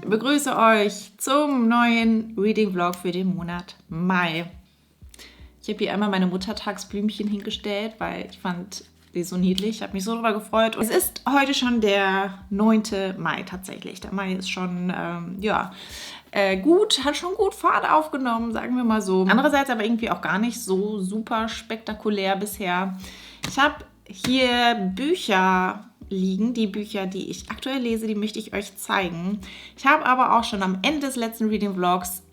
begrüße euch zum neuen Reading Vlog für den Monat Mai. Ich habe hier einmal meine Muttertagsblümchen hingestellt, weil ich fand die so niedlich. Ich habe mich so darüber gefreut. Und es ist heute schon der 9. Mai tatsächlich. Der Mai ist schon, gut, hat schon gut Fahrt aufgenommen, sagen wir mal so. Andererseits aber irgendwie auch gar nicht so super spektakulär bisher. Ich habe hier Bücher liegen. Die Bücher, die ich aktuell lese, die möchte ich euch zeigen. Ich habe aber auch schon am Ende des letzten Reading Vlogs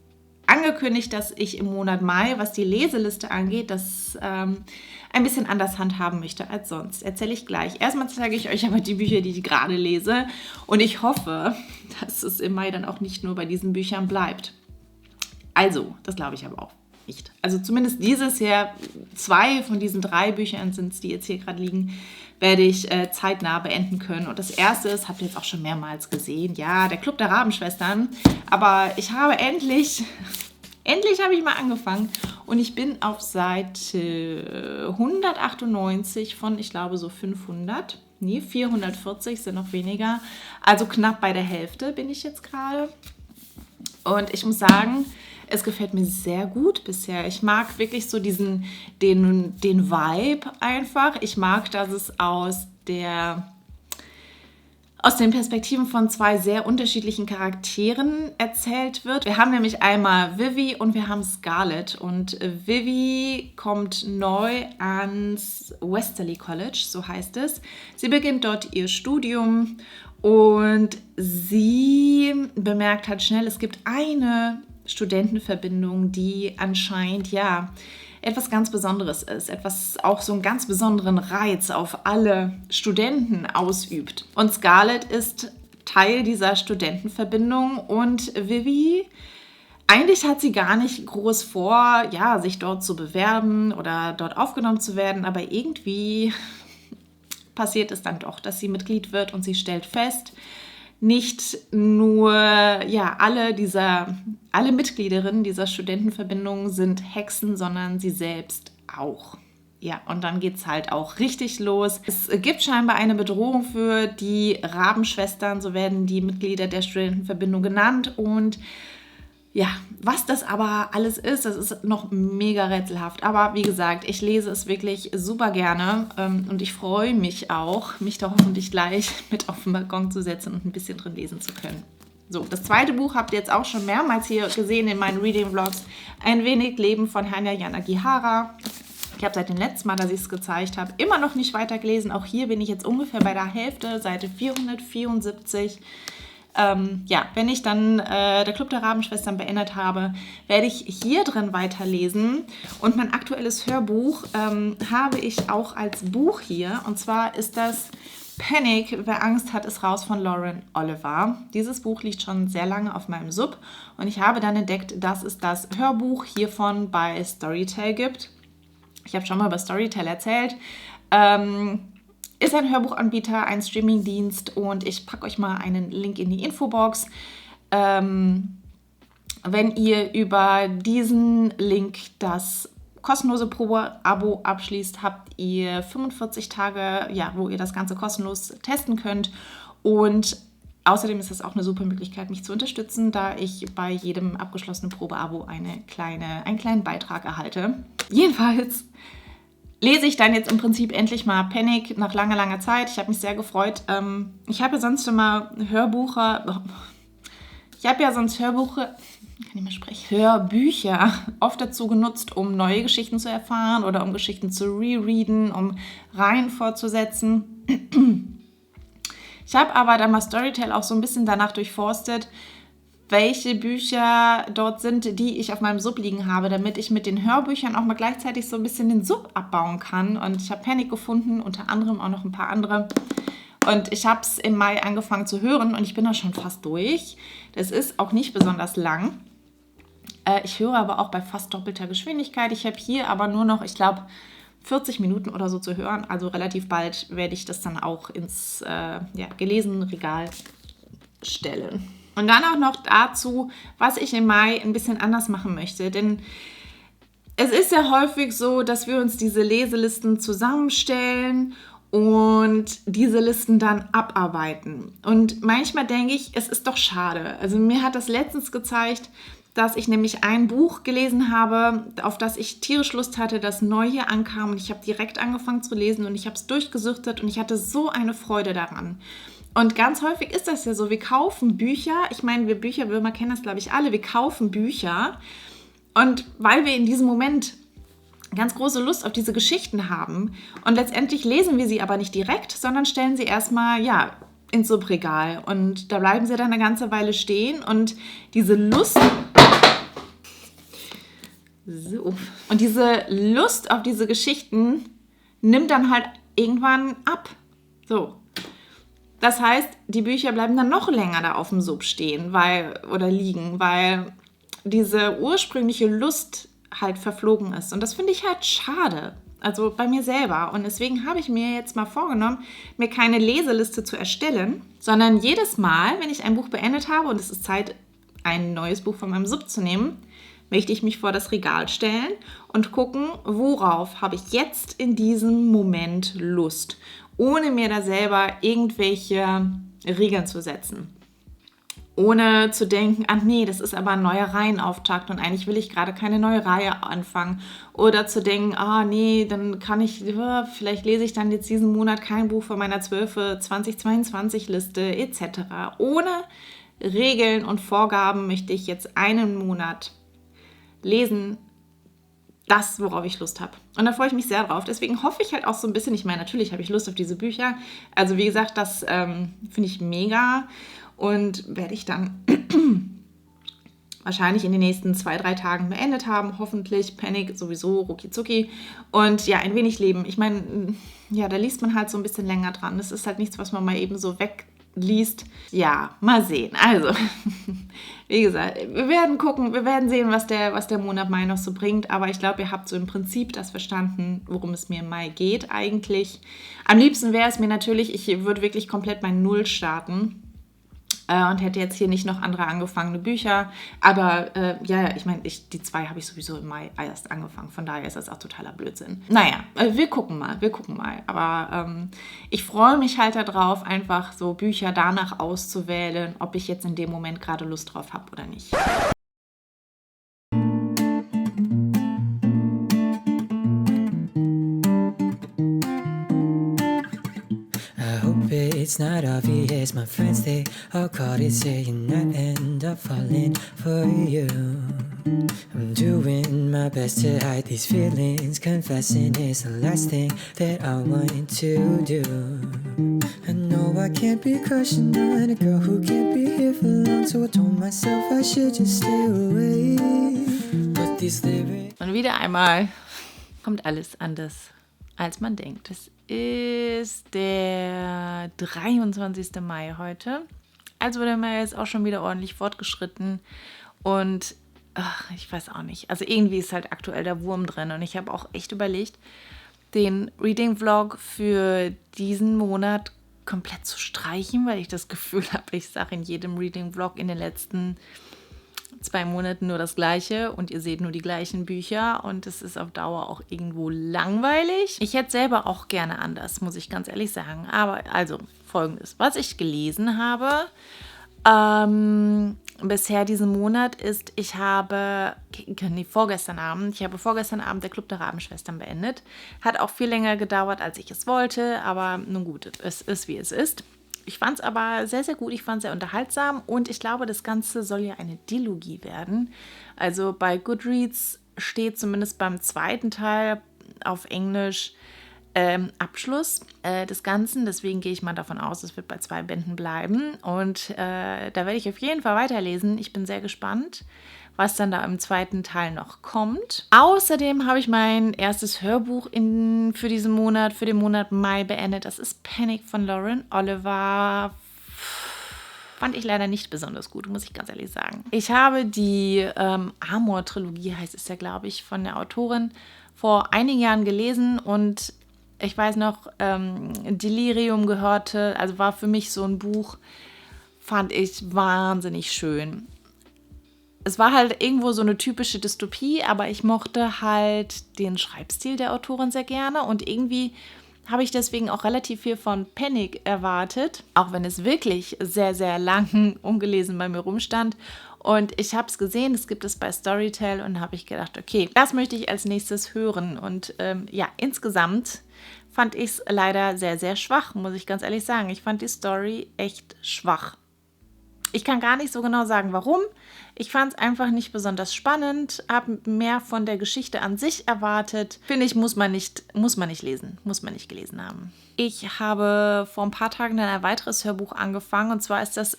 angekündigt, dass ich im Monat Mai, was die Leseliste angeht, das ein bisschen anders handhaben möchte als sonst. Erzähle ich gleich. Erstmal zeige ich euch aber die Bücher, die ich gerade lese. Und ich hoffe, dass es im Mai dann auch nicht nur bei diesen Büchern bleibt. Also, das glaube ich aber auch nicht. Also zumindest dieses Jahr, 2 von diesen 3 Büchern sind es, die jetzt hier gerade liegen, werde ich zeitnah beenden können. Und das erste ist, habt ihr jetzt auch schon mehrmals gesehen, ja, der Club der Rabenschwestern. Aber ich habe endlich habe ich mal angefangen und ich bin auf Seite 198 von, ich glaube, so 500. Nee, 440 sind noch weniger. Also knapp bei der Hälfte bin ich jetzt gerade. Und ich muss sagen, es gefällt mir sehr gut bisher. Ich mag wirklich so den Vibe einfach. Ich mag, dass es aus den Perspektiven von 2 sehr unterschiedlichen Charakteren erzählt wird. Wir haben nämlich einmal Vivi und wir haben Scarlett. Und Vivi kommt neu ans Westerly College, so heißt es. Sie beginnt dort ihr Studium und sie bemerkt halt schnell, es gibt eine Studentenverbindung, die anscheinend etwas ganz Besonderes ist, etwas auch so einen ganz besonderen Reiz auf alle Studenten ausübt. Und Scarlett ist Teil dieser Studentenverbindung und Vivi, eigentlich hat sie gar nicht groß vor, sich dort zu bewerben oder dort aufgenommen zu werden, aber irgendwie passiert es dann doch, dass sie Mitglied wird und sie stellt fest, nicht nur alle Mitgliederinnen dieser Studentenverbindung sind Hexen, sondern sie selbst auch. Ja, und dann geht es halt auch richtig los. Es gibt scheinbar eine Bedrohung für die Rabenschwestern, so werden die Mitglieder der Studentenverbindung genannt. Und ja, was das aber alles ist, das ist noch mega rätselhaft. Aber wie gesagt, ich lese es wirklich super gerne und ich freue mich auch, mich da hoffentlich gleich mit auf den Balkon zu setzen und ein bisschen drin lesen zu können. So, das zweite Buch habt ihr jetzt auch schon mehrmals hier gesehen in meinen Reading-Vlogs. Ein wenig Leben von Hanya Yanagihara. Ich habe seit dem letzten Mal, dass ich es gezeigt habe, immer noch nicht weitergelesen. Auch hier bin ich jetzt ungefähr bei der Hälfte, Seite 474. Wenn ich dann der Club der Rabenschwestern beendet habe, werde ich hier drin weiterlesen. Und mein aktuelles Hörbuch habe ich auch als Buch hier. Und zwar ist das Panic, wer Angst hat, ist raus von Lauren Oliver. Dieses Buch liegt schon sehr lange auf meinem Sub. Und ich habe dann entdeckt, dass es das Hörbuch hiervon bei Storytel gibt. Ich habe schon mal über Storytel erzählt. Ist ein Hörbuchanbieter, ein Streamingdienst und ich packe euch mal einen Link in die Infobox. Wenn ihr über diesen Link das kostenlose Probe-Abo abschließt, habt ihr 45 Tage, wo ihr das Ganze kostenlos testen könnt. Und außerdem ist das auch eine super Möglichkeit, mich zu unterstützen, da ich bei jedem abgeschlossenen Probe-Abo einen kleinen Beitrag erhalte. Jedenfalls lese ich dann jetzt im Prinzip endlich mal Panic nach langer, langer Zeit. Ich habe mich sehr gefreut. Ich habe ja sonst immer Hörbücher oft dazu genutzt, um neue Geschichten zu erfahren oder um Geschichten zu rereaden, um Reihen fortzusetzen. Ich habe aber dann mal Storytel auch so ein bisschen danach durchforstet, welche Bücher dort sind, die ich auf meinem Sub liegen habe, damit ich mit den Hörbüchern auch mal gleichzeitig so ein bisschen den Sub abbauen kann. Und ich habe Panic gefunden, unter anderem auch noch ein paar andere. Und ich habe es im Mai angefangen zu hören und ich bin da schon fast durch. Das ist auch nicht besonders lang. Ich höre aber auch bei fast doppelter Geschwindigkeit. Ich habe hier aber nur noch, ich glaube, 40 Minuten oder so zu hören. Also relativ bald werde ich das dann auch ins gelesene Regal stellen. Und dann auch noch dazu, was ich im Mai ein bisschen anders machen möchte. Denn es ist ja häufig so, dass wir uns diese Leselisten zusammenstellen und diese Listen dann abarbeiten. Und manchmal denke ich, es ist doch schade. Also mir hat das letztens gezeigt, dass ich nämlich ein Buch gelesen habe, auf das ich tierisch Lust hatte, das neu hier ankam. Und ich habe direkt angefangen zu lesen und ich habe es durchgesuchtet und ich hatte so eine Freude daran. Und ganz häufig ist das ja so, wir kaufen Bücher. Ich meine, wir Bücherwürmer kennen das, glaube ich, alle. Wir kaufen Bücher und weil wir in diesem Moment ganz große Lust auf diese Geschichten haben und letztendlich lesen wir sie aber nicht direkt, sondern stellen sie erstmal, ins Subregal und da bleiben sie dann eine ganze Weile stehen und diese Lust auf diese Geschichten nimmt dann halt irgendwann ab. So. Das heißt, die Bücher bleiben dann noch länger da auf dem Sub stehen oder liegen, weil diese ursprüngliche Lust halt verflogen ist. Und das finde ich halt schade. Also bei mir selber. Und deswegen habe ich mir jetzt mal vorgenommen, mir keine Leseliste zu erstellen, sondern jedes Mal, wenn ich ein Buch beendet habe und es ist Zeit, ein neues Buch von meinem Sub zu nehmen, möchte ich mich vor das Regal stellen und gucken, worauf habe ich jetzt in diesem Moment Lust, ohne mir da selber irgendwelche Regeln zu setzen. Ohne zu denken, ach nee, das ist aber ein neuer Reihenauftakt und eigentlich will ich gerade keine neue Reihe anfangen. Oder zu denken, nee, dann vielleicht lese ich dann jetzt diesen Monat kein Buch von meiner 12 2022 Liste etc. Ohne Regeln und Vorgaben möchte ich jetzt einen Monat lesen, das, worauf ich Lust habe. Und da freue ich mich sehr drauf. Deswegen hoffe ich halt auch so ein bisschen, ich meine, natürlich habe ich Lust auf diese Bücher. Also wie gesagt, das finde ich mega und werde ich dann wahrscheinlich in den nächsten 2-3 Tagen beendet haben. Hoffentlich, Panic sowieso, rucki-zucki. Und ja, ein wenig leben. Ich meine, ja, da liest man halt so ein bisschen länger dran. Das ist halt nichts, was man mal eben so wegliest. Ja, mal sehen. Also, wie gesagt, wir werden gucken, wir werden sehen, was der Monat Mai noch so bringt. Aber ich glaube, ihr habt so im Prinzip das verstanden, worum es mir im Mai geht eigentlich. Am liebsten wäre es mir natürlich, ich würde wirklich komplett bei Null starten. Und hätte jetzt hier nicht noch andere angefangene Bücher. Aber ich meine, die 2 habe ich sowieso im Mai erst angefangen. Von daher ist das auch totaler Blödsinn. Naja, wir gucken mal. Aber ich freue mich halt darauf, einfach so Bücher danach auszuwählen, ob ich jetzt in dem Moment gerade Lust drauf habe oder nicht. It's not obvious, my friends, they all caught it saying I end up falling for you. I'm doing my best to hide these feelings, confessing is the last thing that I want to do. I know I can't be crushing on a girl who can't be here for long, so I told myself I should just stay away. But these lyrics... Und wieder einmal kommt alles anders, als man denkt. Es ist der 23. Mai heute. Also der Mai ist auch schon wieder ordentlich fortgeschritten. Und ich weiß auch nicht. Also irgendwie ist halt aktuell der Wurm drin. Und ich habe auch echt überlegt, den Reading-Vlog für diesen Monat komplett zu streichen, weil ich das Gefühl habe, ich sage in jedem Reading-Vlog in den letzten 2 Monaten nur das Gleiche und ihr seht nur die gleichen Bücher und es ist auf Dauer auch irgendwo langweilig. Ich hätte selber auch gerne anders, muss ich ganz ehrlich sagen. Aber also Folgendes, was ich gelesen habe bisher diesen Monat ist, ich habe vorgestern Abend der Club der Rabenschwestern beendet. Hat auch viel länger gedauert, als ich es wollte, aber nun gut, es ist, wie es ist. Ich fand es aber sehr, sehr gut, ich fand es sehr unterhaltsam und ich glaube, das Ganze soll ja eine Dilogie werden. Also bei Goodreads steht zumindest beim zweiten Teil auf Englisch Abschluss des Ganzen. Deswegen gehe ich mal davon aus, es wird bei 2 Bänden bleiben. Und da werde ich auf jeden Fall weiterlesen. Ich bin sehr gespannt, was dann da im zweiten Teil noch kommt. Außerdem habe ich mein erstes Hörbuch für den Monat Mai beendet. Das ist Panic von Lauren Oliver. Fand ich leider nicht besonders gut, muss ich ganz ehrlich sagen. Ich habe die Amor-Trilogie, heißt es ja, glaube ich, von der Autorin, vor einigen Jahren gelesen und ich weiß noch, Delirium gehörte, also war für mich so ein Buch, fand ich wahnsinnig schön. Es war halt irgendwo so eine typische Dystopie, aber ich mochte halt den Schreibstil der Autorin sehr gerne und irgendwie habe ich deswegen auch relativ viel von Panic erwartet, auch wenn es wirklich sehr, sehr lang ungelesen bei mir rumstand. Und ich habe es gesehen, das gibt es bei Storytel und habe ich gedacht, okay, das möchte ich als nächstes hören. Und insgesamt fand ich es leider sehr, sehr schwach, muss ich ganz ehrlich sagen. Ich fand die Story echt schwach. Ich kann gar nicht so genau sagen, warum. Ich fand es einfach nicht besonders spannend, habe mehr von der Geschichte an sich erwartet. Finde ich, muss man nicht lesen, muss man nicht gelesen haben. Ich habe vor ein paar Tagen dann ein weiteres Hörbuch angefangen und zwar ist das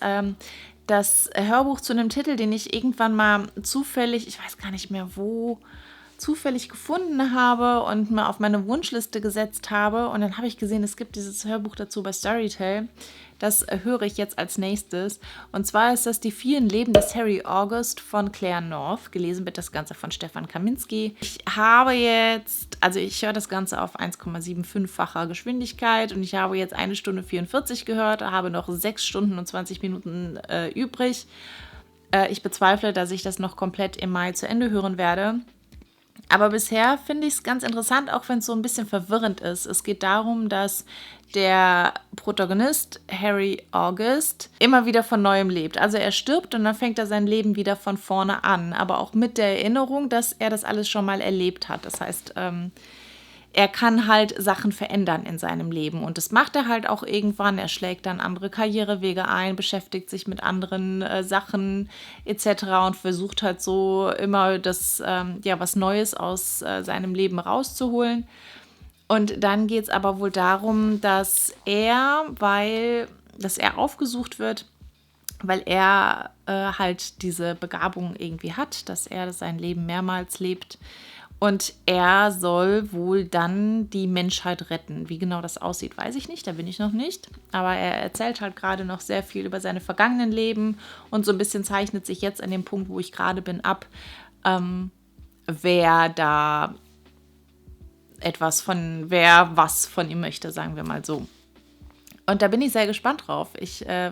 das Hörbuch zu einem Titel, den ich irgendwann mal zufällig, ich weiß gar nicht mehr wo, zufällig gefunden habe und mal auf meine Wunschliste gesetzt habe. Und dann habe ich gesehen, es gibt dieses Hörbuch dazu bei Storytel. Das höre ich jetzt als nächstes. Und zwar ist das Die vielen Leben des Harry August von Claire North. Gelesen wird das Ganze von Stefan Kaminski. Ich höre das Ganze auf 1,75-facher Geschwindigkeit und ich habe jetzt 1 Stunde 44 gehört, habe noch 6 Stunden und 20 Minuten übrig. Ich bezweifle, dass ich das noch komplett im Mai zu Ende hören werde. Aber bisher finde ich es ganz interessant, auch wenn es so ein bisschen verwirrend ist. Es geht darum, dass der Protagonist, Harry August, immer wieder von Neuem lebt. Also er stirbt und dann fängt er sein Leben wieder von vorne an. Aber auch mit der Erinnerung, dass er das alles schon mal erlebt hat. Das heißt, er kann halt Sachen verändern in seinem Leben. Und das macht er halt auch irgendwann. Er schlägt dann andere Karrierewege ein, beschäftigt sich mit anderen Sachen etc. und versucht halt so immer was Neues aus seinem Leben rauszuholen. Und dann geht es aber wohl darum, dass er aufgesucht wird, weil er halt diese Begabung irgendwie hat, dass er sein Leben mehrmals lebt. Und er soll wohl dann die Menschheit retten. Wie genau das aussieht, weiß ich nicht, da bin ich noch nicht. Aber er erzählt halt gerade noch sehr viel über seine vergangenen Leben und so ein bisschen zeichnet sich jetzt an dem Punkt, wo ich gerade bin, ab, wer was von ihm möchte, sagen wir mal so. Und da bin ich sehr gespannt drauf.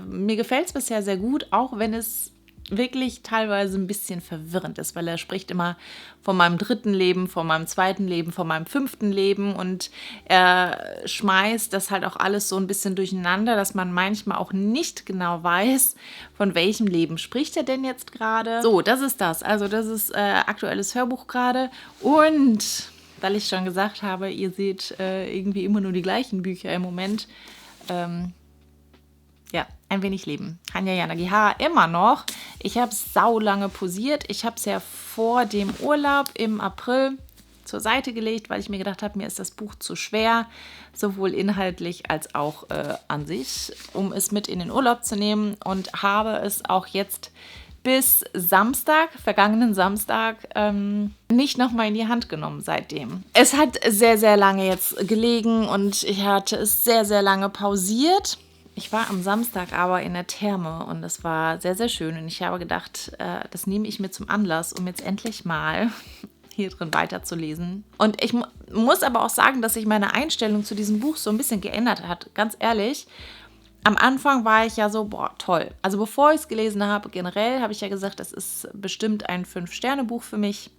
Mir gefällt es bisher sehr gut, auch wenn es wirklich teilweise ein bisschen verwirrend ist, weil er spricht immer von meinem 3. Leben, von meinem 2. Leben, von meinem 5. Leben und er schmeißt das halt auch alles so ein bisschen durcheinander, dass man manchmal auch nicht genau weiß, von welchem Leben spricht er denn jetzt gerade. So, das ist das. Also das ist aktuelles Hörbuch gerade und weil ich schon gesagt habe, ihr seht irgendwie immer nur die gleichen Bücher im Moment, ein wenig Leben. Hanya Yanagihara immer noch. Ich habe es saulange pausiert. Ich habe es ja vor dem Urlaub im April zur Seite gelegt, weil ich mir gedacht habe, mir ist das Buch zu schwer, sowohl inhaltlich als auch an sich, um es mit in den Urlaub zu nehmen und habe es auch jetzt bis vergangenen Samstag, nicht nochmal in die Hand genommen seitdem. Es hat sehr, sehr lange jetzt gelegen und ich hatte es sehr, sehr lange pausiert. Ich war am Samstag aber in der Therme und es war sehr, sehr schön. Und ich habe gedacht, das nehme ich mir zum Anlass, um jetzt endlich mal hier drin weiterzulesen. Und ich muss aber auch sagen, dass sich meine Einstellung zu diesem Buch so ein bisschen geändert hat. Ganz ehrlich, am Anfang war ich ja so, boah, toll. Also bevor ich es gelesen habe, generell habe ich ja gesagt, das ist bestimmt ein 5-Sterne-Buch für mich.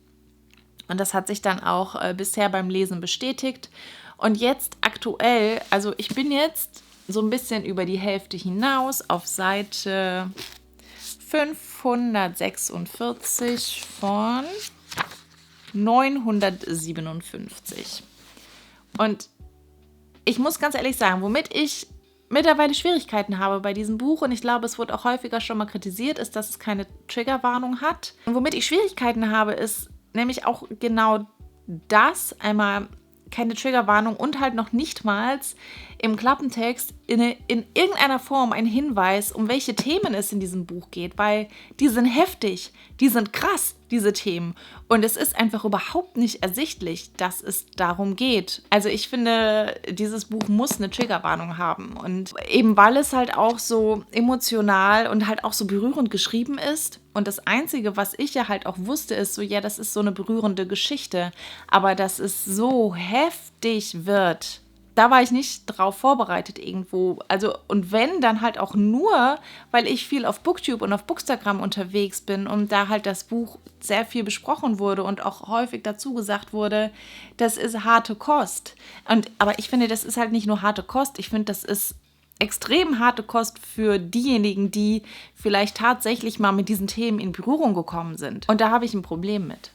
Und das hat sich dann auch bisher beim Lesen bestätigt. Und jetzt aktuell, also ich bin jetzt so ein bisschen über die Hälfte hinaus auf Seite 546 von 957. Und ich muss ganz ehrlich sagen, womit ich mittlerweile Schwierigkeiten habe bei diesem Buch, und ich glaube, es wurde auch häufiger schon mal kritisiert, ist, dass es keine Triggerwarnung hat. Und womit ich Schwierigkeiten habe, ist nämlich auch genau das, einmal keine Triggerwarnung und halt noch nicht mal im Klappentext in irgendeiner Form ein Hinweis, um welche Themen es in diesem Buch geht, weil die sind heftig, die sind krass, diese Themen. Und es ist einfach überhaupt nicht ersichtlich, dass es darum geht. Also ich finde, dieses Buch muss eine Triggerwarnung haben. Und eben weil es halt auch so emotional und halt auch so berührend geschrieben ist. Und das Einzige, was ich ja halt auch wusste, ist so, ja, das ist so eine berührende Geschichte. Aber dass es so heftig wird, da war ich nicht drauf vorbereitet irgendwo. Also, und wenn, dann halt auch nur, weil ich viel auf Booktube und auf Bookstagram unterwegs bin und da halt das Buch sehr viel besprochen wurde und auch häufig dazu gesagt wurde, das ist harte Kost. Aber ich finde, das ist halt nicht nur harte Kost, ich finde, das ist extrem harte Kost für diejenigen, die vielleicht tatsächlich mal mit diesen Themen in Berührung gekommen sind. Und da habe ich ein Problem mit.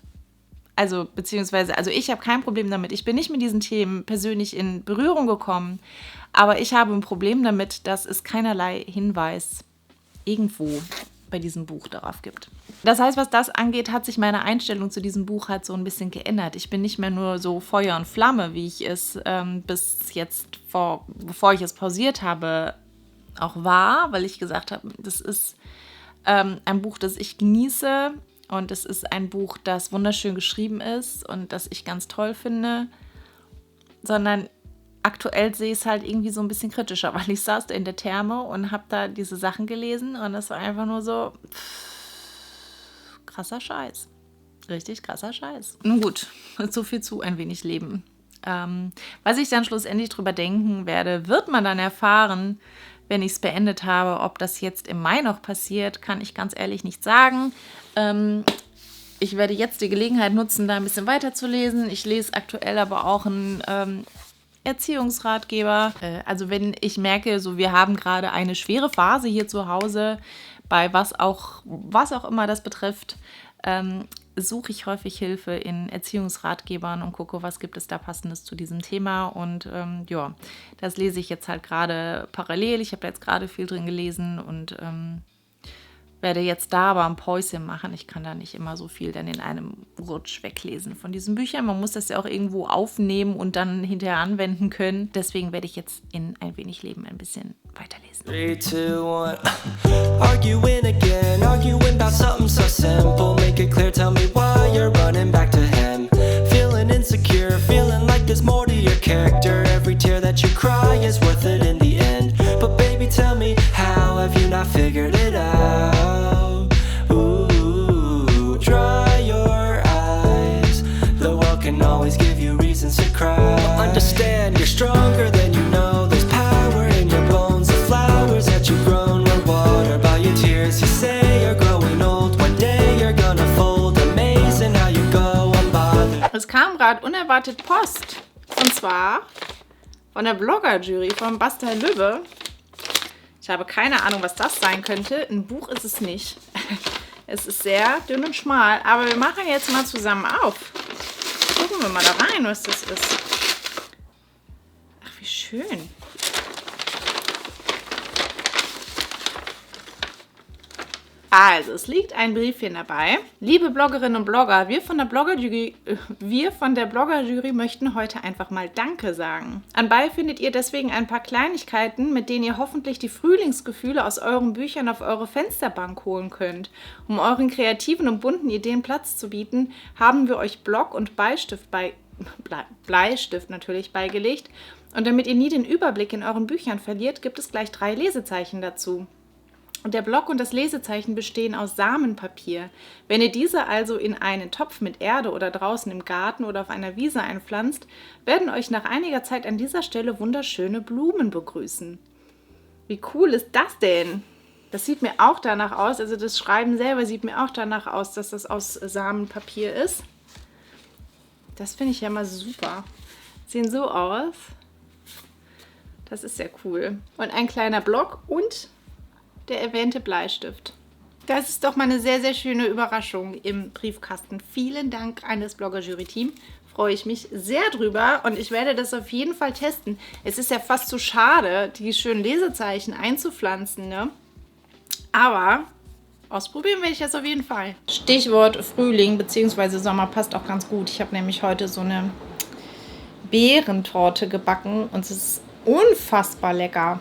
Also ich habe kein Problem damit. Ich bin nicht mit diesen Themen persönlich in Berührung gekommen, aber ich habe ein Problem damit, dass es keinerlei Hinweis irgendwo bei diesem Buch darauf gibt. Das heißt, was das angeht, hat sich meine Einstellung zu diesem Buch halt so ein bisschen geändert. Ich bin nicht mehr nur so Feuer und Flamme, wie ich es bis jetzt, bevor ich es pausiert habe, auch war, weil ich gesagt habe, das ist ein Buch, das ich genieße. Und es ist ein Buch, das wunderschön geschrieben ist und das ich ganz toll finde. Sondern aktuell sehe ich es halt irgendwie so ein bisschen kritischer, weil ich saß da in der Therme und habe da diese Sachen gelesen und es war einfach nur so krasser Scheiß. Richtig krasser Scheiß. Nun gut, so viel zu ein wenig Leben. Was ich dann schlussendlich drüber denken werde, wird man dann erfahren, wenn ich es beendet habe. Ob das jetzt im Mai noch passiert, kann ich ganz ehrlich nicht sagen. Ich werde jetzt die Gelegenheit nutzen, da ein bisschen weiterzulesen. Ich lese aktuell aber auch einen Erziehungsratgeber. Also wenn ich merke, so wir haben gerade eine schwere Phase hier zu Hause, bei was auch immer das betrifft, suche ich häufig Hilfe in Erziehungsratgebern und gucke, was gibt es da Passendes zu diesem Thema. Und das lese ich jetzt halt gerade parallel. Ich habe jetzt gerade viel drin gelesen und werde jetzt da aber ein Päuschen machen. Ich kann da nicht immer so viel dann in einem Rutsch weglesen von diesen Büchern. Man muss das ja auch irgendwo aufnehmen und dann hinterher anwenden können. Deswegen werde ich jetzt in Ein wenig Leben ein bisschen weiterlesen. 3, 2, 1. Arguing again, arguing about something so simple. Make it clear, tell me why you're running back to him. Feeling insecure, feeling like there's more to your character. Every tear that you cry is worth it in the end. But baby, tell me, how have you not figured it out? Ooh, dry your eyes. The world can always give you reasons to cry. Understand, you're stronger than you know. There's power in your bones. The flowers that you've grown were watered by your tears. You say you're growing old. One day you're gonna fold. Amazing how you go unbothered. Es kam gerade unerwartet Post. Und zwar von der Blogger-Jury von Basta Lübbe. Ich habe keine Ahnung, was das sein könnte. Ein Buch ist es nicht. Es ist sehr dünn und schmal. Aber wir machen jetzt mal zusammen auf. Gucken wir mal da rein, was das ist. Ach, wie schön. Also, es liegt ein Briefchen dabei. Liebe Bloggerinnen und Blogger, wir von der Blogger-Jury möchten heute einfach mal Danke sagen. Anbei findet ihr deswegen ein paar Kleinigkeiten, mit denen ihr hoffentlich die Frühlingsgefühle aus euren Büchern auf eure Fensterbank holen könnt. Um euren kreativen und bunten Ideen Platz zu bieten, haben wir euch Block und Bleistift natürlich beigelegt. Und damit ihr nie den Überblick in euren Büchern verliert, gibt es gleich 3 Lesezeichen dazu. Und der Block und das Lesezeichen bestehen aus Samenpapier. Wenn ihr diese also in einen Topf mit Erde oder draußen im Garten oder auf einer Wiese einpflanzt, werden euch nach einiger Zeit an dieser Stelle wunderschöne Blumen begrüßen. Wie cool ist das denn? Das sieht mir auch danach aus, also das Schreiben selber sieht mir auch danach aus, dass das aus Samenpapier ist. Das finde ich ja mal super. Sehen so aus. Das ist sehr cool. Und ein kleiner Block und der erwähnte Bleistift. Das ist doch mal eine sehr, sehr schöne Überraschung im Briefkasten. Vielen Dank an das Blogger-Jury-Team. Freue ich mich sehr drüber und ich werde das auf jeden Fall testen. Es ist ja fast zu schade, die schönen Lesezeichen einzupflanzen, ne? Aber ausprobieren werde ich das auf jeden Fall. Stichwort Frühling bzw. Sommer passt auch ganz gut. Ich habe nämlich heute so eine Beerentorte gebacken und es ist unfassbar lecker.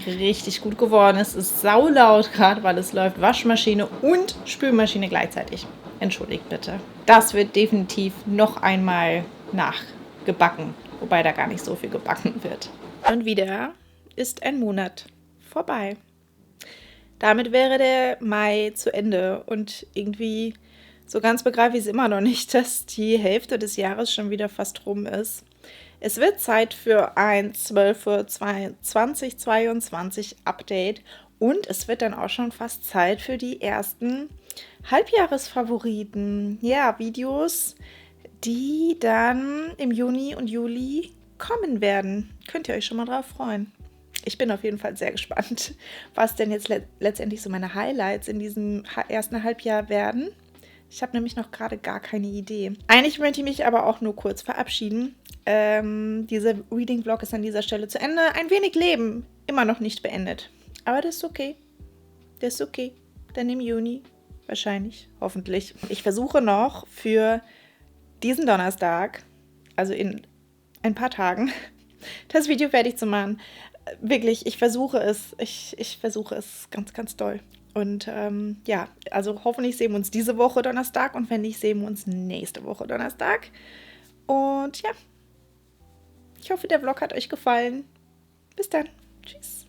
Richtig gut geworden. Es ist saulaut gerade, weil es läuft Waschmaschine und Spülmaschine gleichzeitig. Entschuldigt bitte. Das wird definitiv noch einmal nachgebacken, wobei da gar nicht so viel gebacken wird. Und wieder ist ein Monat vorbei. Damit wäre der Mai zu Ende und irgendwie so ganz begreife ich es immer noch nicht, dass die Hälfte des Jahres schon wieder fast rum ist. Es wird Zeit für ein 12.2022 Update und es wird dann auch schon fast Zeit für die ersten Halbjahresfavoriten. Ja, Videos, die dann im Juni und Juli kommen werden. Könnt ihr euch schon mal drauf freuen. Ich bin auf jeden Fall sehr gespannt, was denn jetzt letztendlich so meine Highlights in diesem ersten Halbjahr werden. Ich habe nämlich noch gerade gar keine Idee. Eigentlich möchte ich mich aber auch nur kurz verabschieden. Dieser Reading-Vlog ist an dieser Stelle zu Ende. Ein wenig Leben, immer noch nicht beendet. Aber das ist okay. Das ist okay. Dann im Juni wahrscheinlich, hoffentlich. Ich versuche noch für diesen Donnerstag, also in ein paar Tagen, das Video fertig zu machen. Wirklich, ich versuche es. Ich versuche es ganz, ganz doll. Und ja, also hoffentlich sehen wir uns diese Woche Donnerstag und wenn nicht, sehen wir uns nächste Woche Donnerstag. Und ja, ich hoffe, der Vlog hat euch gefallen. Bis dann. Tschüss.